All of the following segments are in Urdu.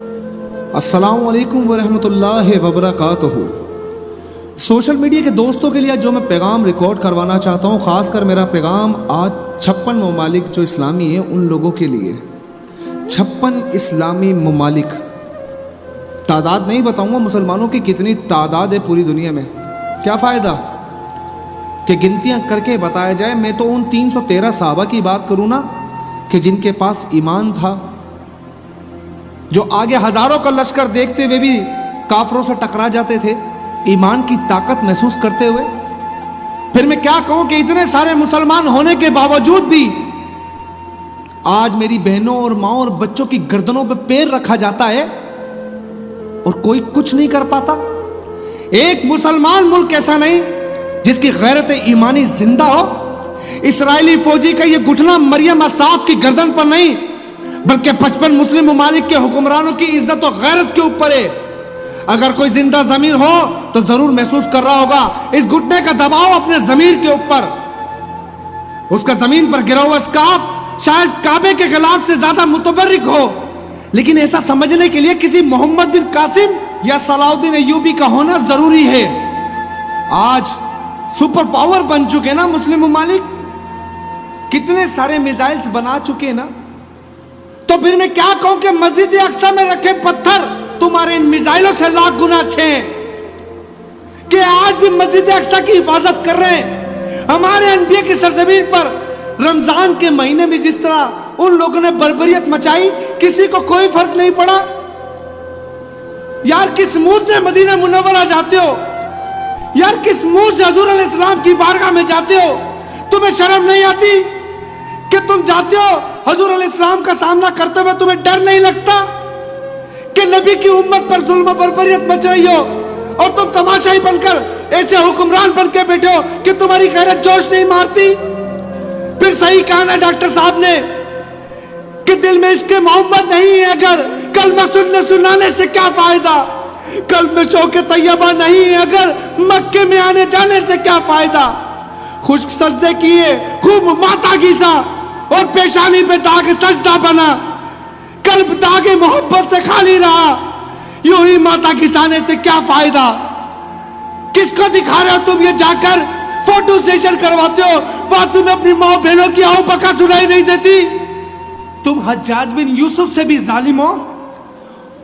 السلام علیکم ورحمۃ اللہ وبرکاتہ۔ سوشل میڈیا کے دوستوں کے لیے جو میں پیغام ریکارڈ کروانا چاہتا ہوں، خاص کر میرا پیغام آج 56 ممالک جو اسلامی ہیں ان لوگوں کے لیے۔ 56 اسلامی ممالک، تعداد نہیں بتاؤں گا مسلمانوں کی کتنی تعداد ہے پوری دنیا میں، کیا فائدہ کہ گنتیاں کر کے بتایا جائے۔ میں تو ان 313 صحابہ کی بات کروں نا کہ جن کے پاس ایمان تھا، جو آگے ہزاروں کا لشکر دیکھتے ہوئے بھی کافروں سے ٹکرا جاتے تھے ایمان کی طاقت محسوس کرتے ہوئے۔ پھر میں کیا کہوں کہ اتنے سارے مسلمان ہونے کے باوجود بھی آج میری بہنوں اور ماؤں اور بچوں کی گردنوں پہ پیر رکھا جاتا ہے اور کوئی کچھ نہیں کر پاتا۔ ایک مسلمان ملک ایسا نہیں جس کی غیرت ایمانی زندہ ہو۔ اسرائیلی فوجی کا یہ گھٹنا مریم اصاف کی گردن پر نہیں بلکہ 55 مسلم ممالک کے حکمرانوں کی عزت و غیرت کے اوپر ہے۔ اگر کوئی زندہ ضمیر ہو تو ضرور محسوس کر رہا ہوگا اس گھٹنے کا دباؤ اپنے ضمیر کے اوپر۔ اس کا زمین پر گرا ہوا اسکارف شاید کعبے کے غلاف سے زیادہ متبرک ہو، لیکن ایسا سمجھنے کے لیے کسی محمد بن قاسم یا صلاح الدین ایوبی کا ہونا ضروری ہے۔ آج سپر پاور بن چکے نا مسلم ممالک، کتنے سارے میزائلز بنا چکے نا، تو پھر میں کیا کہوں کہ مسجد اقصی میں رکھے پتھر تمہارے ان میزائلوں سے لاکھ گنا اچھے ہیں کہ آج بھی مسجد اقصی کی حفاظت کر رہے ہیں۔ ہمارے انبیاء کی سرزمین پر رمضان کے مہینے میں جس طرح ان لوگوں نے بربریت مچائی، کسی کو کوئی فرق نہیں پڑا۔ یار کس منہ سے مدینہ منورہ جاتے ہو؟ یار کس منہ سے حضور علیہ السلام کی بارگاہ میں جاتے ہو؟ تمہیں شرم نہیں آتی کہ تم جاتے ہو حضور علیہ السلام کا سامنا کرتے ہوئے تمہیں ڈر نہیں لگتا کہ نبی کی امت پر ظلم و بربریت مچ رہی ہو اور تم تماشائی بن کر ایسے حکمران بن کے بیٹھے ہو کہ تمہاری غیرت جوش نہیں مارتی؟ پھر صحیح کہا نا ڈاکٹر صاحب نے کہ دل میں عشق محمد نہیں ہے اگر کلمہ سنانے سے کیا فائدہ؟ قلب میں شوق طیبہ نہیں ہے اگر مکے میں آنے جانے سے کیا فائدہ؟ خشک سجدے کیے، خوب ماتا گھیسا اور پیشانی پہ داغ سجدہ بنا، قلب داغ محبت سے خالی رہا، یوں ہی ماتا گھسانے سے کیا فائدہ؟ کس کو دکھا رہے ہو تم یہ جا کر فوٹو سیشن کرواتے ہو؟ وہاں تمہیں اپنی ماں بہنوں کی آہو بکا سنائی نہیں دیتی؟ تم حجاج بن یوسف سے بھی ظالم ہو۔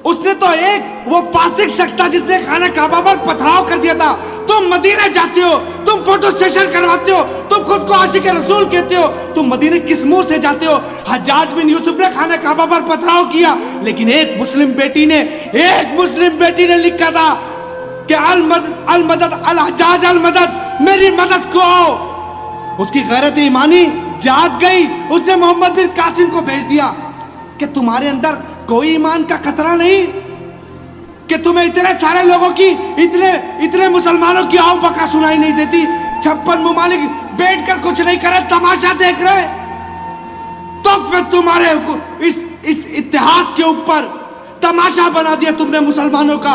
اس نے تو ایک وہ فاسق شخص تھا جس نے خانہ کعبہ پر پتھراؤ کر دیا تھا، تم مدینہ جاتے ہو، تم فوٹو سیشن کرواتے ہو، تم خود کو عاشق رسول کہتے ہو، تم مدینہ کس منہ سے جاتے ہو؟ حجاج بن یوسف نے خانہ کعبہ پر پتھراؤ کیا، لیکن ایک مسلم بیٹی نے لکھا تھا کہ المدد الحجاج المدد، میری مدد کو آؤ۔ اس کی غیرت ایمانی جاگ گئی، اس نے محمد بن قاسم کو بھیج دیا کہ تمہارے اندر کوئی ایمان کا خطرہ نہیں کہ تمہیں اتنے سارے لوگوں کی اتنے مسلمانوں کی آؤ بکا سنائی نہیں دیتی؟ 56 ممالک بیٹھ کر کچھ نہیں کرے، تماشا دیکھ رہے، تو پھر تمہارے اس اتحاد کے اوپر تماشا بنا دیا تم نے مسلمانوں کا۔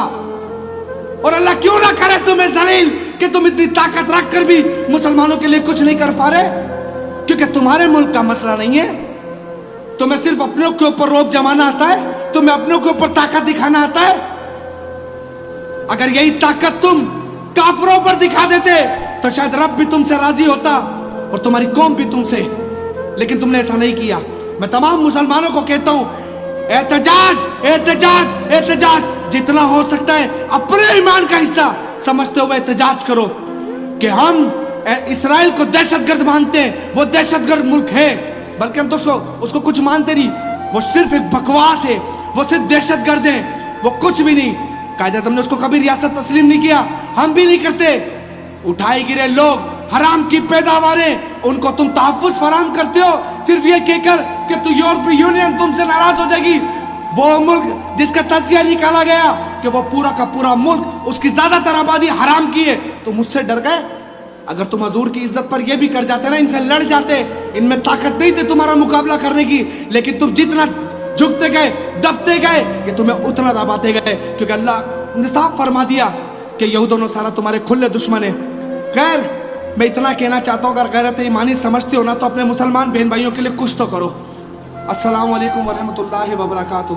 اور اللہ کیوں نہ کرے تمہیں ذلیل کہ تم اتنی طاقت رکھ کر بھی مسلمانوں کے لیے کچھ نہیں کر پا رہے، کیونکہ تمہارے ملک کا مسئلہ نہیں ہے۔ تمہیں صرف اپنوں کے اوپر روب جمانا آتا ہے، تمہیں اپنوں کے اوپر طاقت دکھانا آتا ہے۔ اگر یہی طاقت تم کافروں پر دکھا دیتے تو شاید رب بھی تم سے راضی ہوتا اور تمہاری قوم بھی تم سے، لیکن تم نے ایسا نہیں کیا۔ میں تمام مسلمانوں کو کہتا ہوں، احتجاج احتجاج احتجاج، جتنا ہو سکتا ہے اپنے ایمان کا حصہ سمجھتے ہوئے احتجاج کرو کہ ہم اسرائیل کو دہشت گرد مانتے ہیں، وہ دہشت گرد ملک ہے، بلکہ ہم تو اس کو کچھ مانتے نہیں، وہ صرف ایک بکواس ہے، وہ صرف دہشت گرد ہیں، وہ کچھ بھی نہیں۔ قائد اعظم نے اس کو کبھی ریاست تسلیم نہیں کیا، ہم بھی نہیں کرتے۔ اٹھائے گرے لوگ، حرام کی پیداواریں، ان کو تم تحفظ فراہم کرتے ہو صرف یہ کہہ کر کہ تو یورپی یونین تم سے ناراض ہو جائے گی۔ وہ ملک جس کا تجزیہ نکالا گیا کہ وہ پورا کا پورا ملک، اس کی زیادہ تر آبادی حرام کی ہے، تم اس سے ڈر گئے؟ اگر تم حضور کی عزت پر یہ بھی کر جاتے نا، ان سے لڑ جاتے، ان میں طاقت نہیں تھی تمہارا مقابلہ کرنے کی، لیکن تم جتنا جھکتے گئے، دبتے گئے، یہ تمہیں اتنا دباتے گئے، کیونکہ اللہ نے صاف فرما دیا کہ یہود و نصارہ تمہارے کھلے دشمن ہیں۔ خیر، میں اتنا کہنا چاہتا ہوں، اگر غیرت ایمانی سمجھتے ہو نا تو اپنے مسلمان بہن بھائیوں کے لیے کچھ تو کرو۔ السلام علیکم ورحمۃ اللہ وبرکاتہ۔